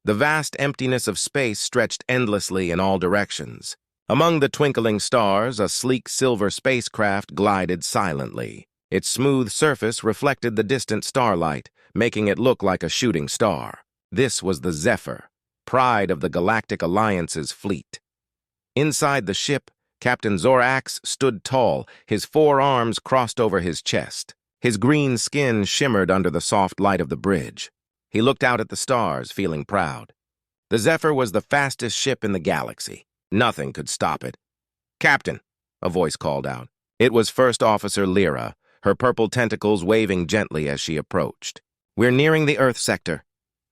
The vast emptiness of space stretched endlessly in all directions. Among the twinkling stars, a sleek silver spacecraft glided silently. Its smooth surface reflected the distant starlight, making it look like a shooting star. This was the Zephyr, pride of the Galactic Alliance's fleet. Inside the ship, Captain Zorax stood tall, his forearms crossed over his chest. His green skin shimmered under the soft light of the bridge. He looked out at the stars, feeling proud. The Zephyr was the fastest ship in the galaxy. Nothing could stop it. "Captain," a voice called out. It was First Officer Lyra, her purple tentacles waving gently as she approached. "We're nearing the Earth sector."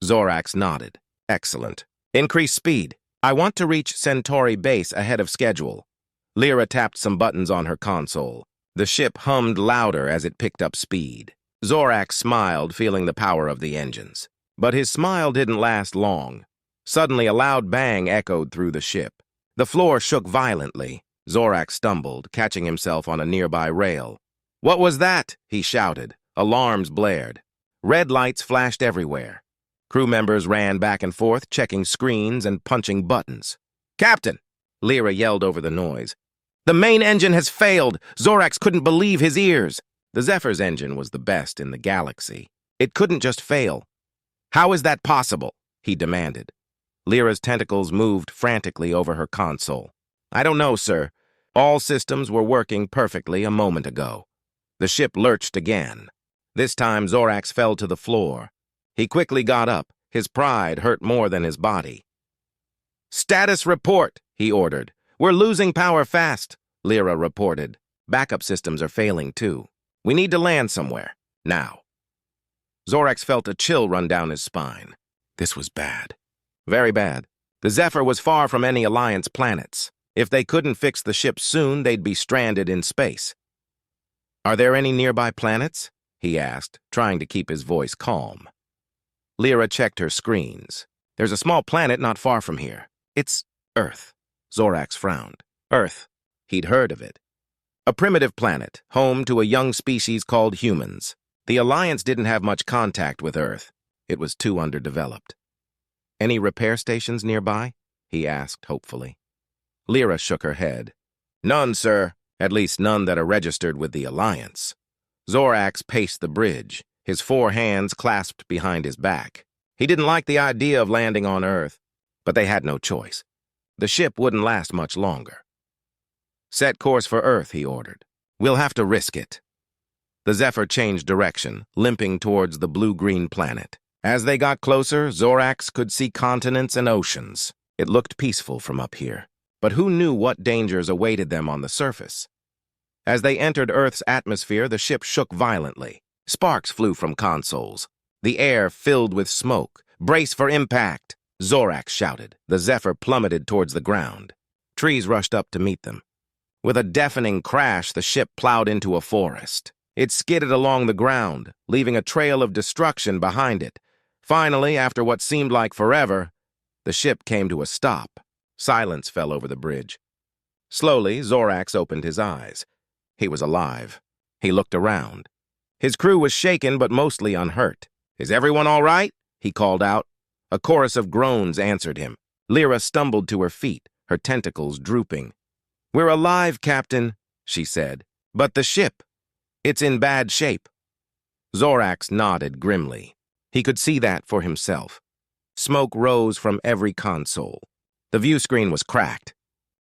Zorax nodded. "Excellent. Increase speed. I want to reach Centauri base ahead of schedule." Lyra tapped some buttons on her console. The ship hummed louder as it picked up speed. Zorax smiled, feeling the power of the engines. But his smile didn't last long. Suddenly, a loud bang echoed through the ship. The floor shook violently. Zorax stumbled, catching himself on a nearby rail. "What was that?" he shouted. Alarms blared. Red lights flashed everywhere. Crew members ran back and forth, checking screens and punching buttons. "Captain!" Lyra yelled over the noise. "The main engine has failed!" Zorax couldn't believe his ears. The Zephyr's engine was the best in the galaxy. It couldn't just fail. "How is that possible?" he demanded. Lyra's tentacles moved frantically over her console. "I don't know, sir. All systems were working perfectly a moment ago." The ship lurched again. This time, Zorax fell to the floor. He quickly got up. His pride hurt more than his body. "Status report," he ordered. "We're losing power fast," Lyra reported. "Backup systems are failing, too. We need to land somewhere, now." Zorax felt a chill run down his spine. This was bad. Very bad. The Zephyr was far from any Alliance planets. If they couldn't fix the ship soon, they'd be stranded in space. "Are there any nearby planets?" he asked, trying to keep his voice calm. Lyra checked her screens. "There's a small planet not far from here. It's Earth." Zorax frowned. Earth. He'd heard of it. A primitive planet, home to a young species called humans. The Alliance didn't have much contact with Earth. It was too underdeveloped. "Any repair stations nearby?" he asked hopefully. Lyra shook her head. "None, sir. At least none that are registered with the Alliance." Zorax paced the bridge, his four hands clasped behind his back. He didn't like the idea of landing on Earth, but they had no choice. The ship wouldn't last much longer. "Set course for Earth," he ordered. "We'll have to risk it." The Zephyr changed direction, limping towards the blue-green planet. As they got closer, Zorax could see continents and oceans. It looked peaceful from up here. But who knew what dangers awaited them on the surface? As they entered Earth's atmosphere, the ship shook violently. Sparks flew from consoles. The air filled with smoke. "Brace for impact!" Zorax shouted. The Zephyr plummeted towards the ground. Trees rushed up to meet them. With a deafening crash, the ship plowed into a forest. It skidded along the ground, leaving a trail of destruction behind it. Finally, after what seemed like forever, the ship came to a stop. Silence fell over the bridge. Slowly, Zorax opened his eyes. He was alive. He looked around. His crew was shaken but mostly unhurt. "Is everyone all right?" he called out. A chorus of groans answered him. Lyra stumbled to her feet, her tentacles drooping. "We're alive, Captain," she said. "But the ship, it's in bad shape." Zorax nodded grimly. He could see that for himself. Smoke rose from every console. The view screen was cracked.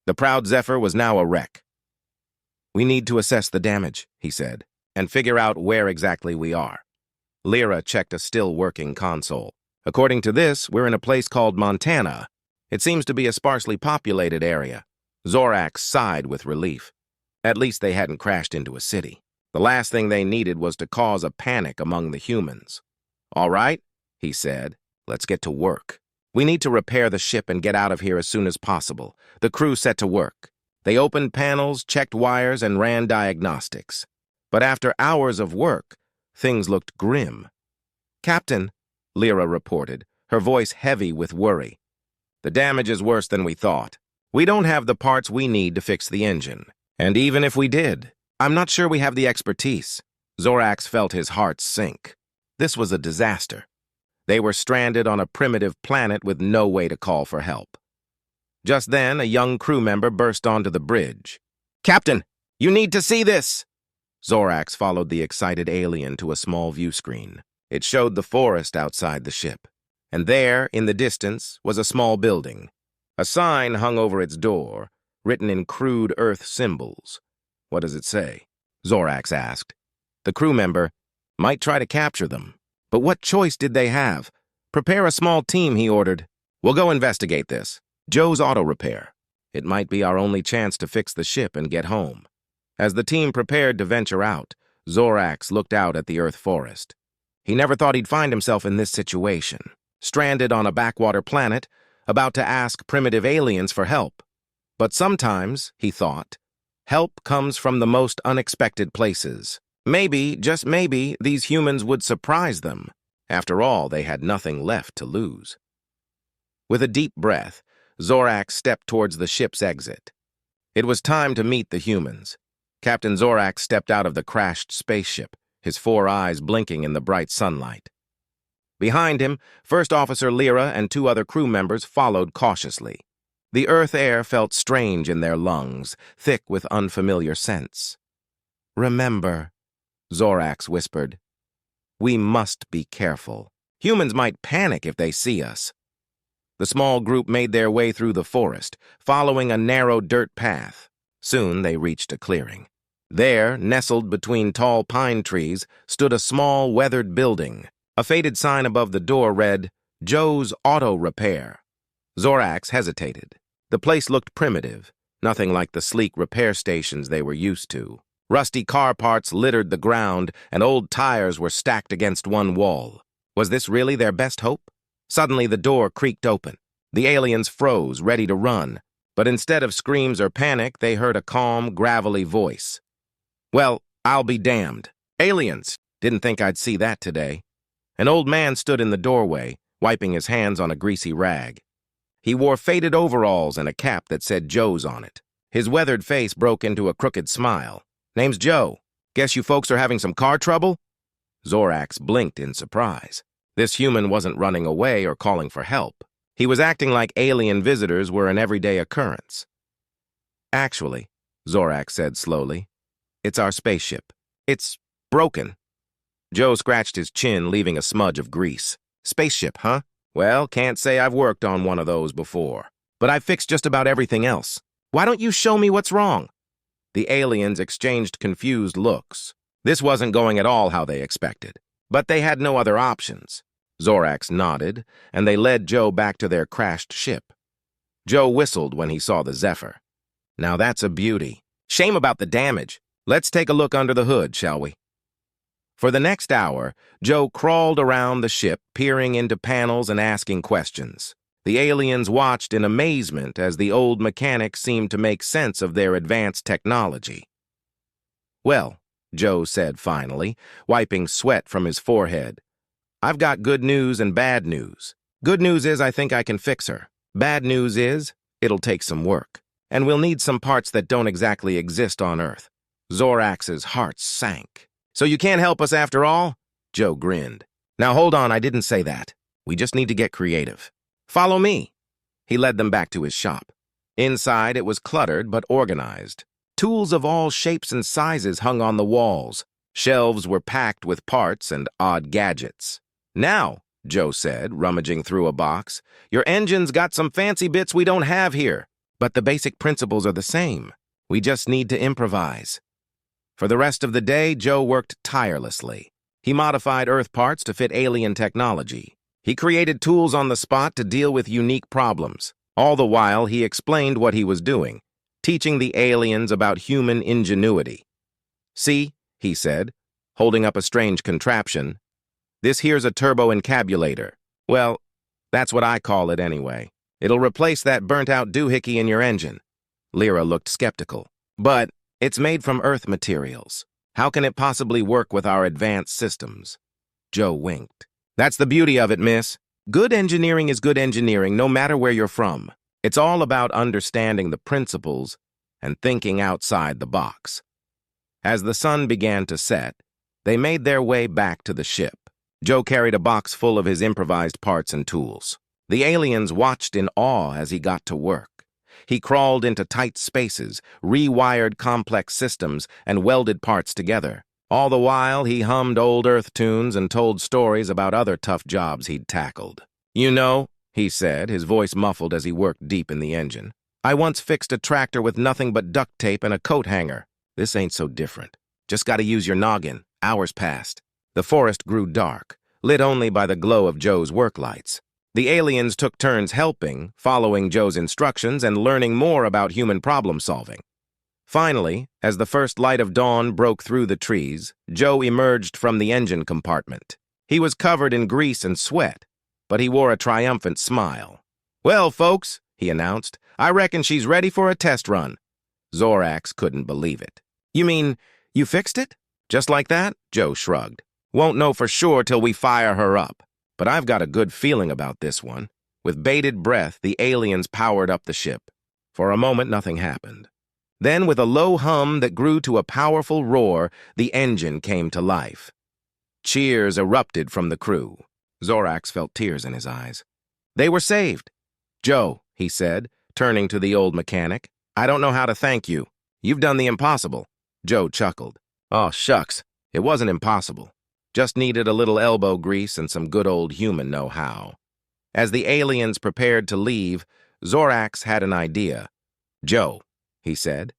The proud Zephyr was now a wreck. "We need to assess the damage," he said, "and figure out where exactly we are." Lyra checked a still-working console. "According to this, we're in a place called Montana. It seems to be a sparsely populated area." Zorax sighed with relief. At least they hadn't crashed into a city. The last thing they needed was to cause a panic among the humans. "All right," he said. "Let's get to work. We need to repair the ship and get out of here as soon as possible." The crew set to work. They opened panels, checked wires, and ran diagnostics. But after hours of work, things looked grim. "Captain," Lyra reported, her voice heavy with worry. "The damage is worse than we thought. We don't have the parts we need to fix the engine. And even if we did, I'm not sure we have the expertise." Zorax felt his heart sink. This was a disaster. They were stranded on a primitive planet with no way to call for help. Just then, a young crew member burst onto the bridge. "Captain, you need to see this!" Zorax followed the excited alien to a small view screen. It showed the forest outside the ship. And there, in the distance, was a small building. A sign hung over its door, written in crude Earth symbols. "What does it say?" Zorax asked. The crew member might try to capture them. But what choice did they have? "Prepare a small team," he ordered. "We'll go investigate this. Joe's auto repair. It might be our only chance to fix the ship and get home." As the team prepared to venture out, Zorax looked out at the Earth forest. He never thought he'd find himself in this situation, stranded on a backwater planet, about to ask primitive aliens for help. But sometimes, he thought, help comes from the most unexpected places. Maybe, just maybe, these humans would surprise them. After all, they had nothing left to lose. With a deep breath, Zorax stepped towards the ship's exit. It was time to meet the humans. Captain Zorax stepped out of the crashed spaceship, his 4 eyes blinking in the bright sunlight. Behind him, First Officer Lyra and 2 other crew members followed cautiously. The Earth air felt strange in their lungs, thick with unfamiliar scents. "Remember," Zorax whispered, "we must be careful. Humans might panic if they see us." The small group made their way through the forest, following a narrow dirt path. Soon they reached a clearing. There, nestled between tall pine trees, stood a small, weathered building. A faded sign above the door read, "Joe's Auto Repair." Zorax hesitated. The place looked primitive, nothing like the sleek repair stations they were used to. Rusty car parts littered the ground, and old tires were stacked against one wall. Was this really their best hope? Suddenly the door creaked open. The aliens froze, ready to run. But instead of screams or panic, they heard a calm, gravelly voice. "Well, I'll be damned. Aliens! Didn't think I'd see that today." An old man stood in the doorway, wiping his hands on a greasy rag. He wore faded overalls and a cap that said Joe's on it. His weathered face broke into a crooked smile. "Name's Joe. Guess you folks are having some car trouble?" Zorax blinked in surprise. This human wasn't running away or calling for help. He was acting like alien visitors were an everyday occurrence. "Actually," Zorax said slowly, "it's our spaceship. It's broken." Joe scratched his chin, leaving a smudge of grease. "Spaceship, huh? Well, can't say I've worked on one of those before. But I've fixed just about everything else. Why don't you show me what's wrong?" The aliens exchanged confused looks. This wasn't going at all how they expected. But they had no other options. Zorax nodded, and they led Joe back to their crashed ship. Joe whistled when he saw the Zephyr. "Now that's a beauty. Shame about the damage. Let's take a look under the hood, shall we?" For the next hour, Joe crawled around the ship, peering into panels and asking questions. The aliens watched in amazement as the old mechanic seemed to make sense of their advanced technology. "Well," Joe said finally, wiping sweat from his forehead, "I've got good news and bad news. Good news is I think I can fix her. Bad news is it'll take some work, and we'll need some parts that don't exactly exist on Earth." Zorax's heart sank. "So you can't help us after all?" Joe grinned. "Now hold on, I didn't say that. We just need to get creative. Follow me." He led them back to his shop. Inside, it was cluttered but organized. Tools of all shapes and sizes hung on the walls. Shelves were packed with parts and odd gadgets. "Now," Joe said, rummaging through a box, "your engine's got some fancy bits we don't have here. But the basic principles are the same. We just need to improvise." For the rest of the day, Joe worked tirelessly. He modified Earth parts to fit alien technology. He created tools on the spot to deal with unique problems. All the while, he explained what he was doing, teaching the aliens about human ingenuity. "See," he said, holding up a strange contraption. "This here's a turbo-encabulator. Well, that's what I call it anyway. It'll replace that burnt-out doohickey in your engine." Lyra looked skeptical. "But it's made from Earth materials. How can it possibly work with our advanced systems?" Joe winked. "That's the beauty of it, miss. Good engineering is good engineering, no matter where you're from. It's all about understanding the principles and thinking outside the box." As the sun began to set, they made their way back to the ship. Joe carried a box full of his improvised parts and tools. The aliens watched in awe as he got to work. He crawled into tight spaces, rewired complex systems, and welded parts together. All the while, he hummed old Earth tunes and told stories about other tough jobs he'd tackled. "You know," he said, his voice muffled as he worked deep in the engine, "I once fixed a tractor with nothing but duct tape and a coat hanger. This ain't so different. Just gotta use your noggin." Hours passed. The forest grew dark, lit only by the glow of Joe's work lights. The aliens took turns helping, following Joe's instructions and learning more about human problem-solving. Finally, as the first light of dawn broke through the trees, Joe emerged from the engine compartment. He was covered in grease and sweat, but he wore a triumphant smile. "Well, folks," he announced, "I reckon she's ready for a test run." Zorax couldn't believe it. "You mean, you fixed it? Just like that?" Joe shrugged. "Won't know for sure till we fire her up. But I've got a good feeling about this one." With bated breath, the aliens powered up the ship. For a moment, nothing happened. Then, with a low hum that grew to a powerful roar, the engine came to life. Cheers erupted from the crew. Zorax felt tears in his eyes. They were saved. "Joe," he said, turning to the old mechanic, "I don't know how to thank you. You've done the impossible." Joe chuckled. "Oh, shucks. It wasn't impossible. Just needed a little elbow grease and some good old human know-how." As the aliens prepared to leave, Zorax had an idea. "Joe," he said,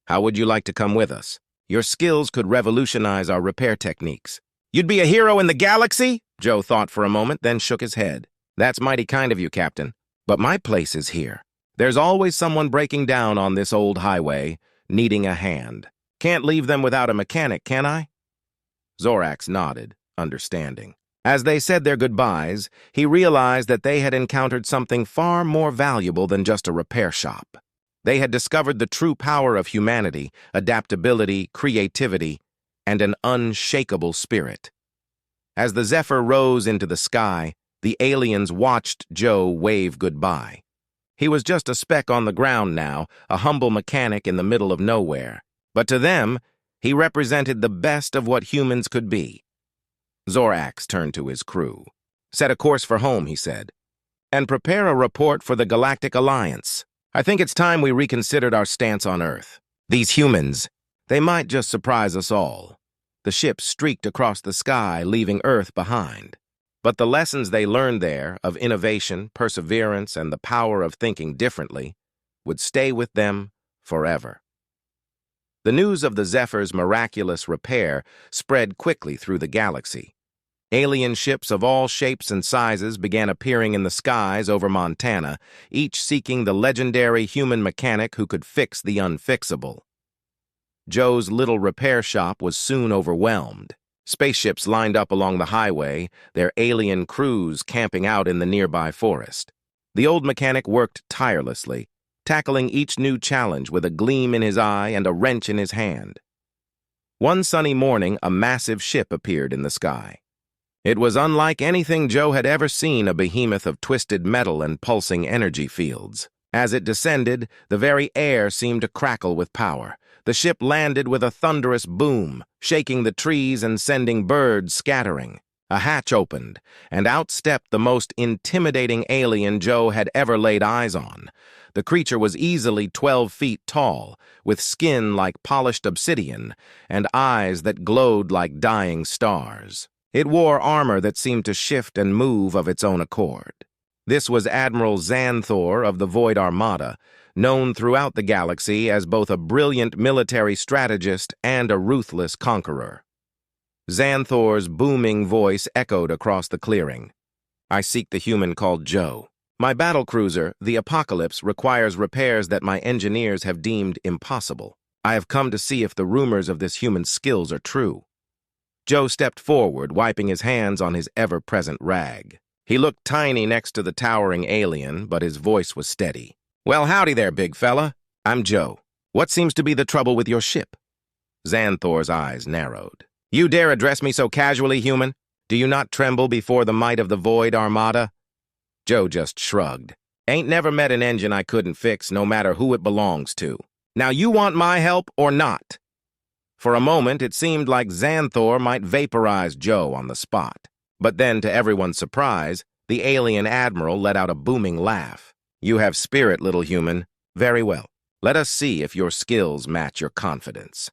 "how would you like to come with us? Your skills could revolutionize our repair techniques." "You'd be a hero in the galaxy?" Joe thought for a moment, then shook his head. "That's mighty kind of you, Captain. But my place is here. There's always someone breaking down on this old highway, needing a hand. Can't leave them without a mechanic, can I?" Zorax nodded, understanding. As they said their goodbyes, he realized that they had encountered something far more valuable than just a repair shop. They had discovered the true power of humanity, adaptability, creativity, and an unshakable spirit. As the Zephyr rose into the sky, the aliens watched Joe wave goodbye. He was just a speck on the ground now, a humble mechanic in the middle of nowhere. But to them, he represented the best of what humans could be. Zorax turned to his crew. "Set a course for home," he said, "and prepare a report for the Galactic Alliance. I think it's time we reconsidered our stance on Earth. These humans, they might just surprise us all." The ship streaked across the sky, leaving Earth behind. But the lessons they learned there of innovation, perseverance, and the power of thinking differently would stay with them forever. The news of the Zephyr's miraculous repair spread quickly through the galaxy. Alien ships of all shapes and sizes began appearing in the skies over Montana, each seeking the legendary human mechanic who could fix the unfixable. Joe's little repair shop was soon overwhelmed. Spaceships lined up along the highway, their alien crews camping out in the nearby forest. The old mechanic worked tirelessly, tackling each new challenge with a gleam in his eye and a wrench in his hand. One sunny morning, a massive ship appeared in the sky. It was unlike anything Joe had ever seen, a behemoth of twisted metal and pulsing energy fields. As it descended, the very air seemed to crackle with power. The ship landed with a thunderous boom, shaking the trees and sending birds scattering. A hatch opened, and out stepped the most intimidating alien Joe had ever laid eyes on. The creature was easily 12 feet tall, with skin like polished obsidian and eyes that glowed like dying stars. It wore armor that seemed to shift and move of its own accord. This was Admiral Xanthor of the Void Armada, known throughout the galaxy as both a brilliant military strategist and a ruthless conqueror. Xanthor's booming voice echoed across the clearing. "I seek the human called Joe. My battlecruiser, the Apocalypse, requires repairs that my engineers have deemed impossible. I have come to see if the rumors of this human's skills are true." Joe stepped forward, wiping his hands on his ever-present rag. He looked tiny next to the towering alien, but his voice was steady. "Well, howdy there, big fella. I'm Joe. What seems to be the trouble with your ship?" Xanthor's eyes narrowed. "You dare address me so casually, human? Do you not tremble before the might of the Void Armada?" Joe just shrugged. "Ain't never met an engine I couldn't fix, no matter who it belongs to. Now you want my help or not?" For a moment, it seemed like Xanthor might vaporize Joe on the spot. But then, to everyone's surprise, the alien admiral let out a booming laugh. "You have spirit, little human. Very well. Let us see if your skills match your confidence."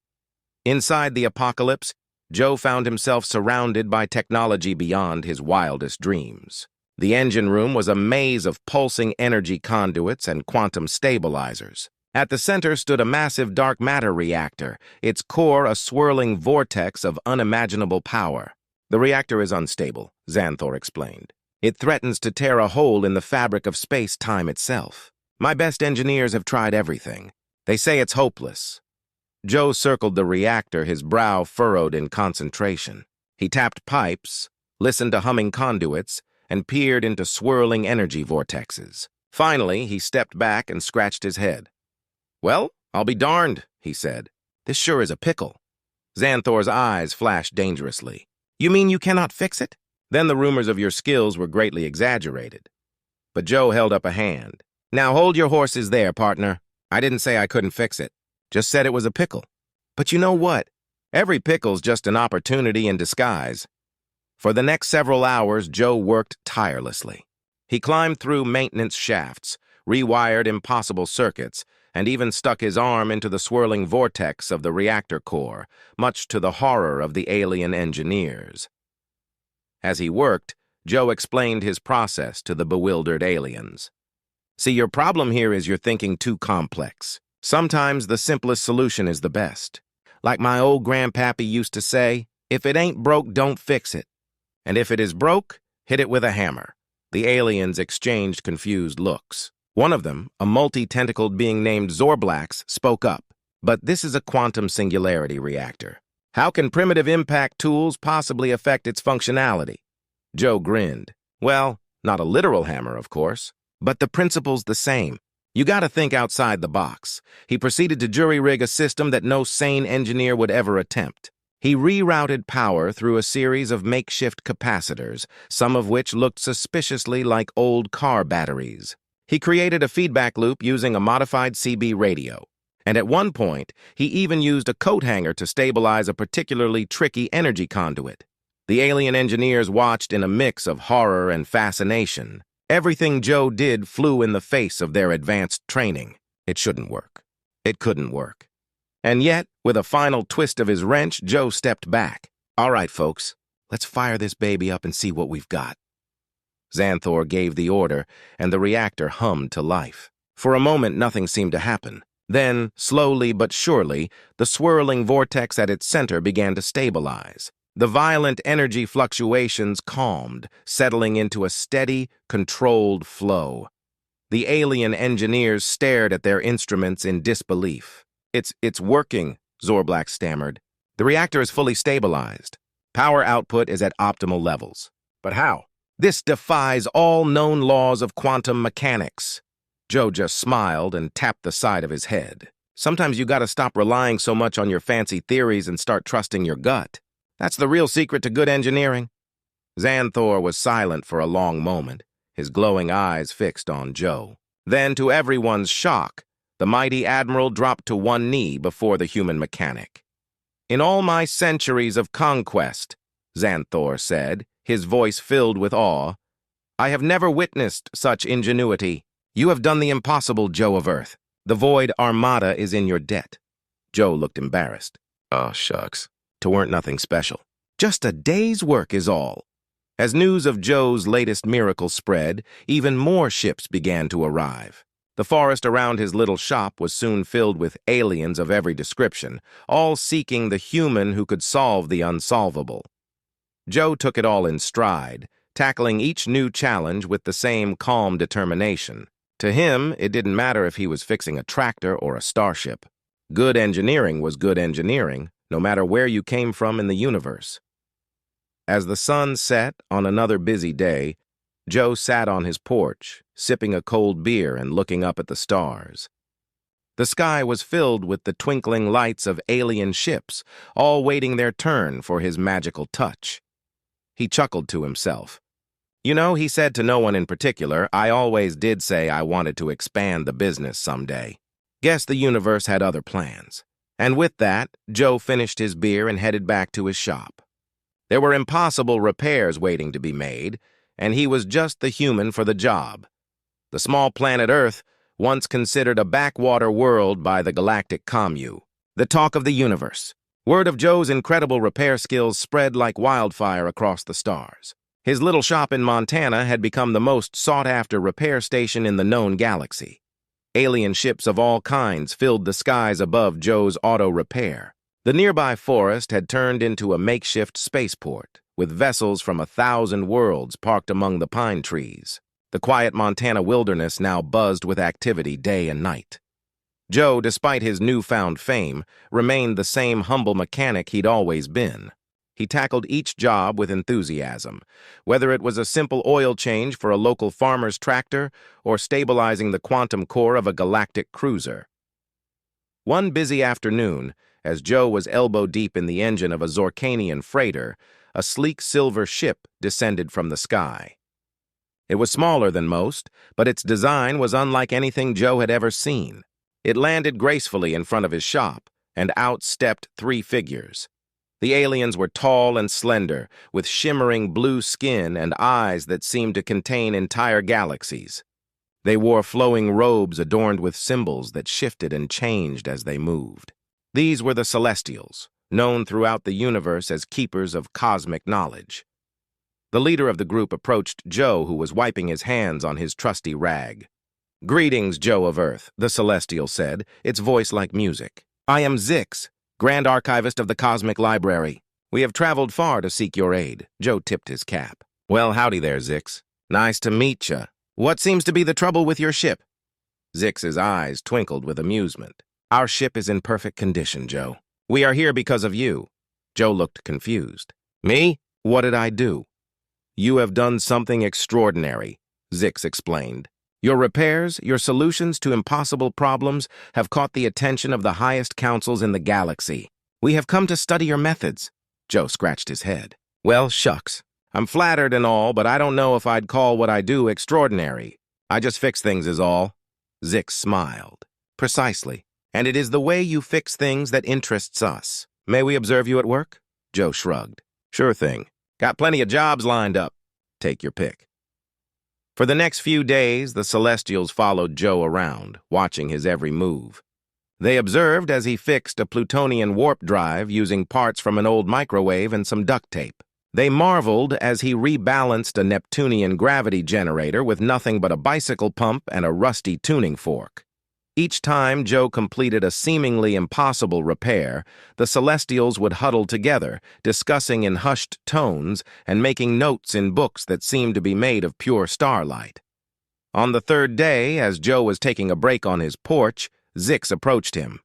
Inside the apocalypse, Joe found himself surrounded by technology beyond his wildest dreams. The engine room was a maze of pulsing energy conduits and quantum stabilizers. At the center stood a massive dark matter reactor, its core a swirling vortex of unimaginable power. "The reactor is unstable," Xanthor explained. "It threatens to tear a hole in the fabric of space-time itself. My best engineers have tried everything. They say it's hopeless." Joe circled the reactor, his brow furrowed in concentration. He tapped pipes, listened to humming conduits, and peered into swirling energy vortexes. Finally, he stepped back and scratched his head. "Well, I'll be darned," he said. "This sure is a pickle." Xanthor's eyes flashed dangerously. "You mean you cannot fix it?" Then the rumors of your skills were greatly exaggerated. But Joe held up a hand. "Now hold your horses there, partner. I didn't say I couldn't fix it. Just said it was a pickle. But you know what? Every pickle's just an opportunity in disguise." For the next several hours, Joe worked tirelessly. He climbed through maintenance shafts, rewired impossible circuits, and even stuck his arm into the swirling vortex of the reactor core, much to the horror of the alien engineers. As he worked, Joe explained his process to the bewildered aliens. "See, your problem here is you're thinking too complex. Sometimes the simplest solution is the best. Like my old grandpappy used to say, if it ain't broke, don't fix it. And if it is broke, hit it with a hammer." The aliens exchanged confused looks. One of them, a multi-tentacled being named Zorblax, spoke up. "But this is a quantum singularity reactor. How can primitive impact tools possibly affect its functionality?" Joe grinned. "Well, not a literal hammer, of course, but the principle's the same. You gotta think outside the box." He proceeded to jury-rig a system that no sane engineer would ever attempt. He rerouted power through a series of makeshift capacitors, some of which looked suspiciously like old car batteries. He created a feedback loop using a modified CB radio. And at one point, he even used a coat hanger to stabilize a particularly tricky energy conduit. The alien engineers watched in a mix of horror and fascination. Everything Joe did flew in the face of their advanced training. It shouldn't work. It couldn't work. And yet, with a final twist of his wrench, Joe stepped back. "All right, folks, let's fire this baby up and see what we've got." Xanthor gave the order, and the reactor hummed to life. For a moment, nothing seemed to happen. Then, slowly but surely, the swirling vortex at its center began to stabilize. The violent energy fluctuations calmed, settling into a steady, controlled flow. The alien engineers stared at their instruments in disbelief. It's working," Zorblax stammered. "The reactor is fully stabilized. Power output is at optimal levels." "But how?" "This defies all known laws of quantum mechanics." Joe just smiled and tapped the side of his head. "Sometimes you gotta stop relying so much on your fancy theories and start trusting your gut. That's the real secret to good engineering." Xanthor was silent for a long moment, his glowing eyes fixed on Joe. Then, to everyone's shock, the mighty admiral dropped to one knee before the human mechanic. "In all my centuries of conquest," Xanthor said, his voice filled with awe, "I have never witnessed such ingenuity. You have done the impossible, Joe of Earth. The Void Armada is in your debt." Joe looked embarrassed. "Oh, shucks. 'Twarn't nothing special. Just a day's work is all." As news of Joe's latest miracle spread, even more ships began to arrive. The forest around his little shop was soon filled with aliens of every description, all seeking the human who could solve the unsolvable. Joe took it all in stride, tackling each new challenge with the same calm determination. To him, it didn't matter if he was fixing a tractor or a starship. Good engineering was good engineering, no matter where you came from in the universe. As the sun set on another busy day, Joe sat on his porch, sipping a cold beer and looking up at the stars. The sky was filled with the twinkling lights of alien ships, all waiting their turn for his magical touch. He chuckled to himself. "You know," he said to no one in particular, "I always did say I wanted to expand the business someday. Guess the universe had other plans." And with that, Joe finished his beer and headed back to his shop. There were impossible repairs waiting to be made, and he was just the human for the job. The small planet Earth, once considered a backwater world by the galactic commune, the talk of the universe. Word of Joe's incredible repair skills spread like wildfire across the stars. His little shop in Montana had become the most sought-after repair station in the known galaxy. Alien ships of all kinds filled the skies above Joe's auto repair. The nearby forest had turned into a makeshift spaceport, with vessels from 1,000 worlds parked among the pine trees. The quiet Montana wilderness now buzzed with activity day and night. Joe, despite his newfound fame, remained the same humble mechanic he'd always been. He tackled each job with enthusiasm, whether it was a simple oil change for a local farmer's tractor or stabilizing the quantum core of a galactic cruiser. One busy afternoon, as Joe was elbow-deep in the engine of a Zorkanian freighter, a sleek silver ship descended from the sky. It was smaller than most, but its design was unlike anything Joe had ever seen. It landed gracefully in front of his shop, and out stepped 3 figures. The aliens were tall and slender, with shimmering blue skin and eyes that seemed to contain entire galaxies. They wore flowing robes adorned with symbols that shifted and changed as they moved. These were the Celestials, known throughout the universe as keepers of cosmic knowledge. The leader of the group approached Joe, who was wiping his hands on his trusty rag. "Greetings, Joe of Earth," the Celestial said, its voice like music. "I am Zix, Grand Archivist of the Cosmic Library. We have traveled far to seek your aid." Joe tipped his cap. "Well, howdy there, Zix. Nice to meet ya. What seems to be the trouble with your ship?" Zix's eyes twinkled with amusement. "Our ship is in perfect condition, Joe. We are here because of you." Joe looked confused. "Me? What did I do?" "You have done something extraordinary," Zix explained. "Your repairs, your solutions to impossible problems have caught the attention of the highest councils in the galaxy. We have come to study your methods." Joe scratched his head. "Well, shucks. I'm flattered and all, but I don't know if I'd call what I do extraordinary. I just fix things is all." Zix smiled. "Precisely. And it is the way you fix things that interests us. May we observe you at work?" Joe shrugged. "Sure thing. Got plenty of jobs lined up. Take your pick." For the next few days, the Celestials followed Joe around, watching his every move. They observed as he fixed a Plutonian warp drive using parts from an old microwave and some duct tape. They marveled as he rebalanced a Neptunian gravity generator with nothing but a bicycle pump and a rusty tuning fork. Each time Joe completed a seemingly impossible repair, the Celestials would huddle together, discussing in hushed tones and making notes in books that seemed to be made of pure starlight. On the 3rd day, as Joe was taking a break on his porch, Zix approached him.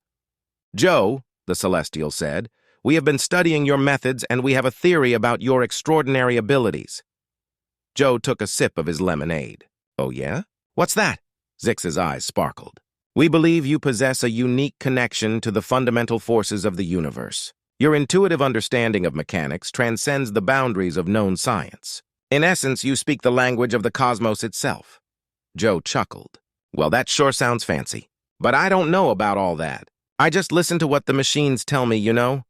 "Joe," the Celestial said, "we have been studying your methods and we have a theory about your extraordinary abilities." Joe took a sip of his lemonade. "Oh yeah? What's that?" Zix's eyes sparkled. "We believe you possess a unique connection to the fundamental forces of the universe. Your intuitive understanding of mechanics transcends the boundaries of known science. In essence, you speak the language of the cosmos itself." Joe chuckled. "Well, that sure sounds fancy. But I don't know about all that. I just listen to what the machines tell me, you know?"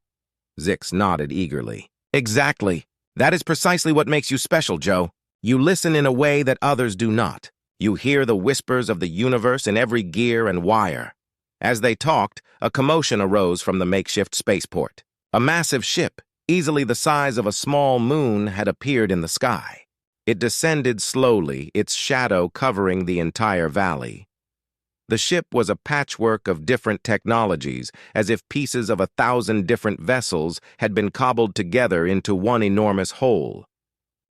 Zix nodded eagerly. "Exactly. That is precisely what makes you special, Joe. You listen in a way that others do not. You hear the whispers of the universe in every gear and wire." As they talked, a commotion arose from the makeshift spaceport. A massive ship, easily the size of a small moon, had appeared in the sky. It descended slowly, its shadow covering the entire valley. The ship was a patchwork of different technologies, as if pieces of 1,000 different vessels had been cobbled together into one enormous whole.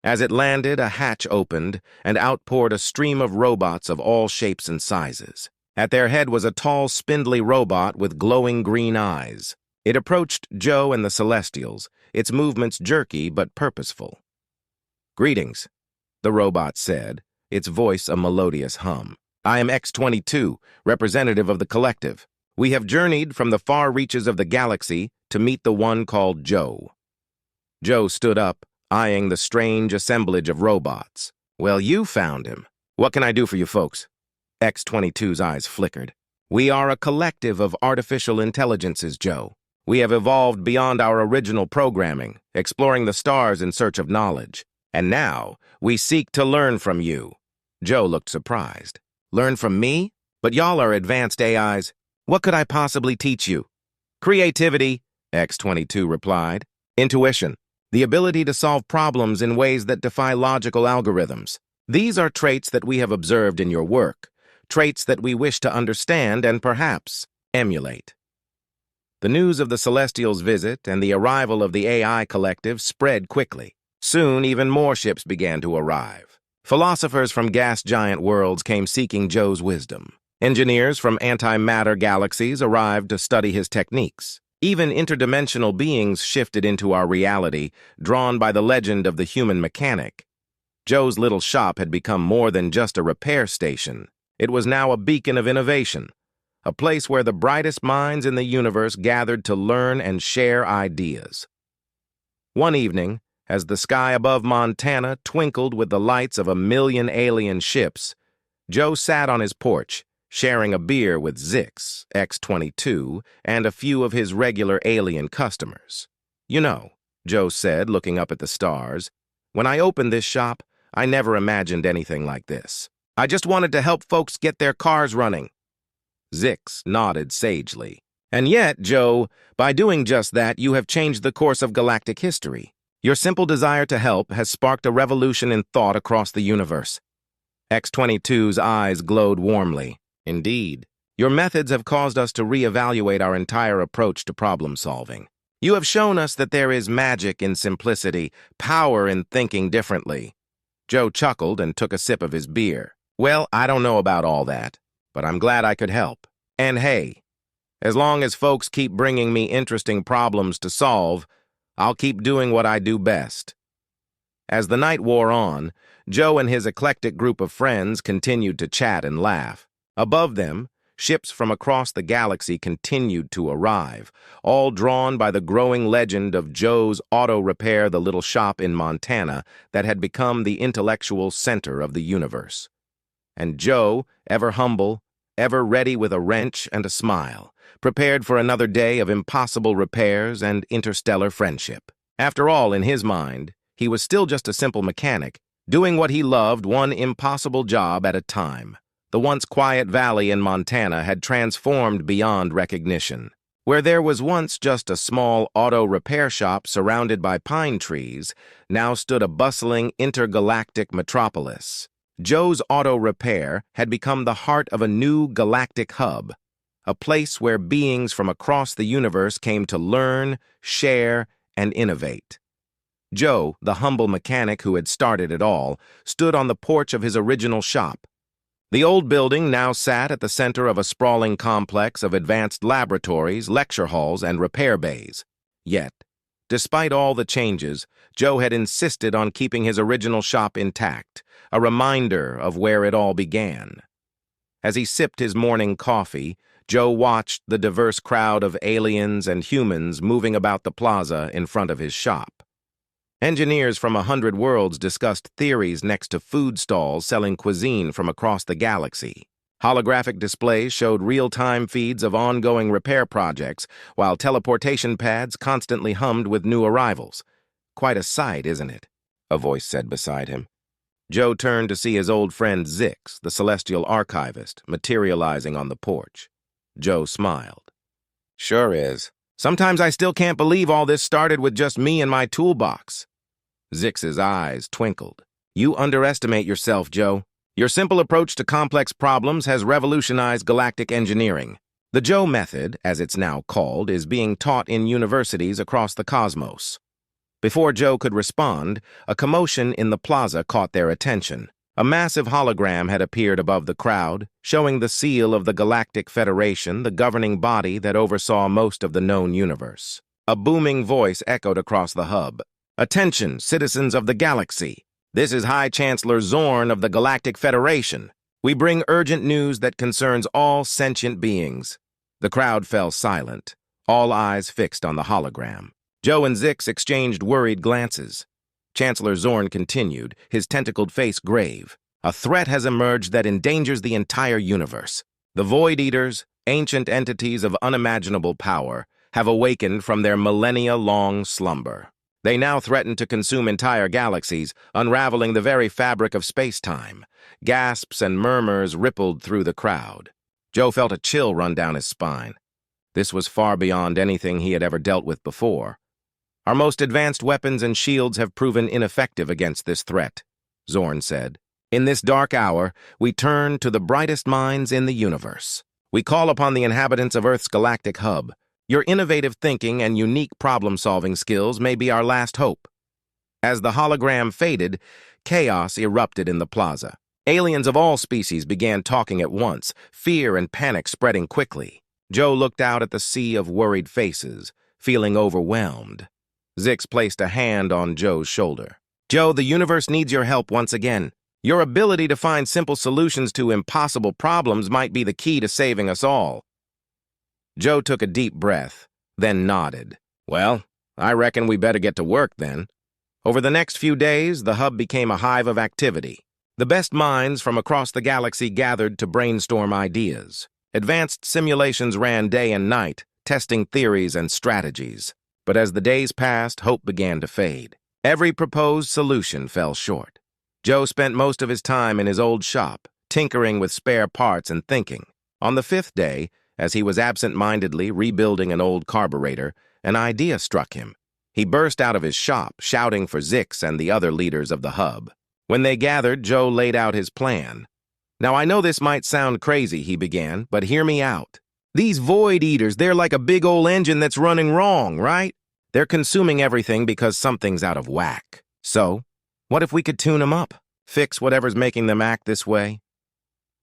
As it landed, a hatch opened, and out poured a stream of robots of all shapes and sizes. At their head was a tall, spindly robot with glowing green eyes. It approached Joe and the Celestials, its movements jerky but purposeful. "Greetings," the robot said, its voice a melodious hum. "I am X-22, representative of the collective. We have journeyed from the far reaches of the galaxy to meet the one called Joe." Joe stood up, eyeing the strange assemblage of robots. "Well, you found him. What can I do for you folks?" X-22's eyes flickered. "We are a collective of artificial intelligences, Joe. We have evolved beyond our original programming, exploring the stars in search of knowledge. And now, we seek to learn from you." Joe looked surprised. "Learn from me? But y'all are advanced AIs. What could I possibly teach you?" "Creativity," X-22 replied. "Intuition, the ability to solve problems in ways that defy logical algorithms. These are traits that we have observed in your work, traits that we wish to understand and perhaps emulate." The news of the Celestials' visit and the arrival of the AI collective spread quickly. Soon, even more ships began to arrive. Philosophers from gas giant worlds came seeking Joe's wisdom. Engineers from antimatter galaxies arrived to study his techniques. Even interdimensional beings shifted into our reality, drawn by the legend of the human mechanic. Joe's little shop had become more than just a repair station. It was now a beacon of innovation, a place where the brightest minds in the universe gathered to learn and share ideas. One evening, as the sky above Montana twinkled with the lights of 1,000,000 alien ships, Joe sat on his porch, sharing a beer with Zix, X-22, and a few of his regular alien customers. "You know," Joe said, looking up at the stars, "when I opened this shop, I never imagined anything like this. I just wanted to help folks get their cars running." Zix nodded sagely. "And yet, Joe, by doing just that, you have changed the course of galactic history. Your simple desire to help has sparked a revolution in thought across the universe." X-22's eyes glowed warmly. "Indeed, your methods have caused us to reevaluate our entire approach to problem-solving. You have shown us that there is magic in simplicity, power in thinking differently." Joe chuckled and took a sip of his beer. "Well, I don't know about all that, but I'm glad I could help. And hey, as long as folks keep bringing me interesting problems to solve, I'll keep doing what I do best." As the night wore on, Joe and his eclectic group of friends continued to chat and laugh. Above them, ships from across the galaxy continued to arrive, all drawn by the growing legend of Joe's auto repair, the little shop in Montana that had become the intellectual center of the universe. And Joe, ever humble, ever ready with a wrench and a smile, prepared for another day of impossible repairs and interstellar friendship. After all, in his mind, he was still just a simple mechanic, doing what he loved, one impossible job at a time. The once quiet valley in Montana had transformed beyond recognition. Where there was once just a small auto repair shop surrounded by pine trees, now stood a bustling intergalactic metropolis. Joe's Auto Repair had become the heart of a new galactic hub, a place where beings from across the universe came to learn, share, and innovate. Joe, the humble mechanic who had started it all, stood on the porch of his original shop. The old building now sat at the center of a sprawling complex of advanced laboratories, lecture halls, and repair bays. Yet, despite all the changes, Joe had insisted on keeping his original shop intact, a reminder of where it all began. As he sipped his morning coffee, Joe watched the diverse crowd of aliens and humans moving about the plaza in front of his shop. Engineers from 100 worlds discussed theories next to food stalls selling cuisine from across the galaxy. Holographic displays showed real-time feeds of ongoing repair projects, while teleportation pads constantly hummed with new arrivals. "Quite a sight, isn't it?" a voice said beside him. Joe turned to see his old friend Zix, the celestial archivist, materializing on the porch. Joe smiled. "Sure is. Sometimes I still can't believe all this started with just me and my toolbox." Zix's eyes twinkled. "You underestimate yourself, Joe. Your simple approach to complex problems has revolutionized galactic engineering. The Joe method, as it's now called, is being taught in universities across the cosmos." Before Joe could respond, a commotion in the plaza caught their attention. A massive hologram had appeared above the crowd, showing the seal of the Galactic Federation, the governing body that oversaw most of the known universe. A booming voice echoed across the hub. "Attention, citizens of the galaxy. This is High Chancellor Zorn of the Galactic Federation. We bring urgent news that concerns all sentient beings." The crowd fell silent, all eyes fixed on the hologram. Joe and Zix exchanged worried glances. Chancellor Zorn continued, his tentacled face grave. "A threat has emerged that endangers the entire universe. The Void Eaters, ancient entities of unimaginable power, have awakened from their millennia-long slumber. They now threaten to consume entire galaxies, unraveling the very fabric of space-time. Gasps and murmurs rippled through the crowd. Joe felt a chill run down his spine. This was far beyond anything he had ever dealt with before. Our most advanced weapons and shields have proven ineffective against this threat, Zorn said. In this dark hour, we turn to the brightest minds in the universe. We call upon the inhabitants of Earth's galactic hub. Your innovative thinking and unique problem-solving skills may be our last hope. As the hologram faded, chaos erupted in the plaza. Aliens of all species began talking at once, fear and panic spreading quickly. Joe looked out at the sea of worried faces, feeling overwhelmed. Zix placed a hand on Joe's shoulder. Joe, the universe needs your help once again. Your ability to find simple solutions to impossible problems might be the key to saving us all. Joe took a deep breath, then nodded. Well, I reckon we better get to work then. Over the next few days, the hub became a hive of activity. The best minds from across the galaxy gathered to brainstorm ideas. Advanced simulations ran day and night, testing theories and strategies. But as the days passed, hope began to fade. Every proposed solution fell short. Joe spent most of his time in his old shop, tinkering with spare parts and thinking. On the fifth day, as he was absent-mindedly rebuilding an old carburetor, an idea struck him. He burst out of his shop, shouting for Zix and the other leaders of the hub. When they gathered, Joe laid out his plan. Now, I know this might sound crazy, he began, but hear me out. These Void Eaters, they're like a big old engine that's running wrong, right? They're consuming everything because something's out of whack. So, what if we could tune them up? Fix whatever's making them act this way?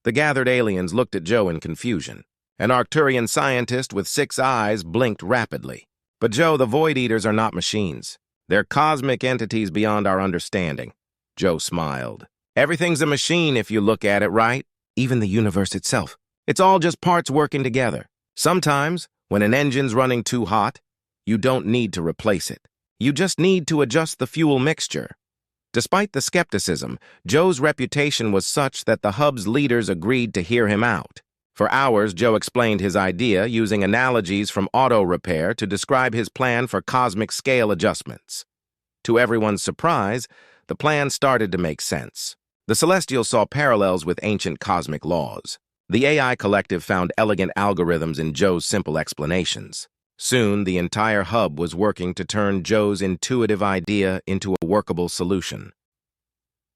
The gathered aliens looked at Joe in confusion. An Arcturian scientist with 6 eyes blinked rapidly. But Joe, the Void Eaters are not machines. They're cosmic entities beyond our understanding. Joe smiled. Everything's a machine if you look at it right. Even the universe itself. It's all just parts working together. Sometimes, when an engine's running too hot, you don't need to replace it. You just need to adjust the fuel mixture. Despite the skepticism, Joe's reputation was such that the hub's leaders agreed to hear him out. For hours, Joe explained his idea using analogies from auto repair to describe his plan for cosmic scale adjustments. To everyone's surprise, the plan started to make sense. The Celestials saw parallels with ancient cosmic laws. The AI collective found elegant algorithms in Joe's simple explanations. Soon, the entire hub was working to turn Joe's intuitive idea into a workable solution.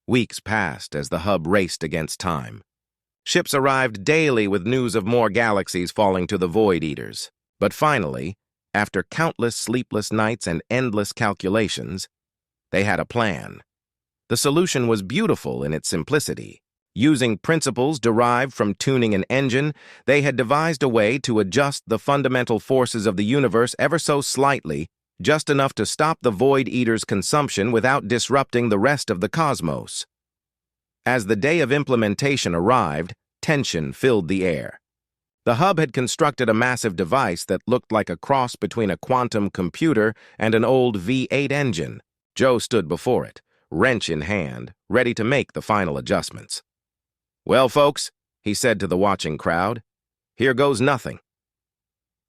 Weeks passed as the hub raced against time. Ships arrived daily with news of more galaxies falling to the Void Eaters. But finally, after countless sleepless nights and endless calculations, they had a plan. The solution was beautiful in its simplicity. Using principles derived from tuning an engine, they had devised a way to adjust the fundamental forces of the universe ever so slightly, just enough to stop the Void Eaters' consumption without disrupting the rest of the cosmos. As the day of implementation arrived, tension filled the air. The hub had constructed a massive device that looked like a cross between a quantum computer and an old V8 engine. Joe stood before it, wrench in hand, ready to make the final adjustments. Well, folks, he said to the watching crowd, here goes nothing.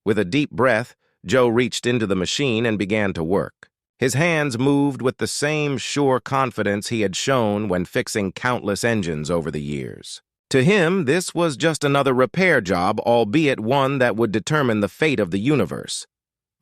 With a deep breath, Joe reached into the machine and began to work. His hands moved with the same sure confidence he had shown when fixing countless engines over the years. To him, this was just another repair job, albeit one that would determine the fate of the universe.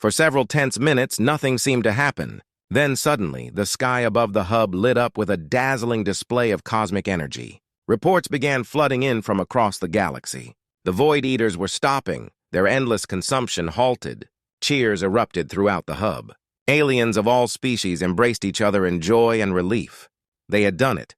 For several tense minutes, nothing seemed to happen. Then suddenly, the sky above the hub lit up with a dazzling display of cosmic energy. Reports began flooding in from across the galaxy. The Void Eaters were stopping, their endless consumption halted. Cheers erupted throughout the hub. Aliens of all species embraced each other in joy and relief. They had done it.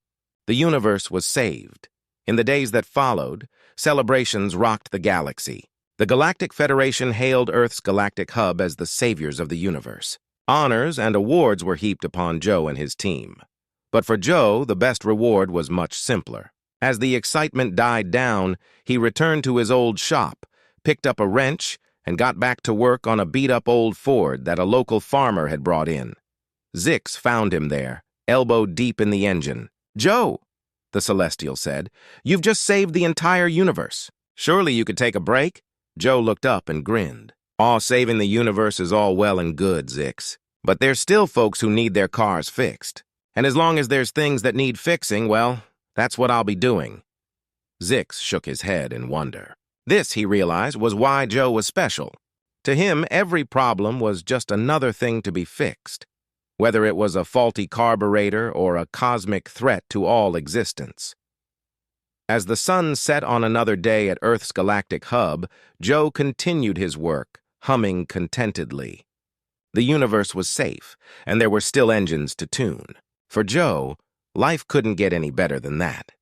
The universe was saved. In the days that followed, celebrations rocked the galaxy. The Galactic Federation hailed Earth's galactic hub as the saviors of the universe. Honors and awards were heaped upon Joe and his team. But for Joe, the best reward was much simpler. As the excitement died down, he returned to his old shop, picked up a wrench, and got back to work on a beat-up old Ford that a local farmer had brought in. Zix found him there, elbow deep in the engine. "Joe," the Celestial said, "you've just saved the entire universe. Surely you could take a break?" Joe looked up and grinned. Aw, saving the universe is all well and good, Zix. But there's still folks who need their cars fixed. And as long as there's things that need fixing, well, that's what I'll be doing. Zix shook his head in wonder. This, he realized, was why Joe was special. To him, every problem was just another thing to be fixed, whether it was a faulty carburetor or a cosmic threat to all existence. As the sun set on another day at Earth's galactic hub, Joe continued his work, humming contentedly. The universe was safe, and there were still engines to tune. For Joe, life couldn't get any better than that.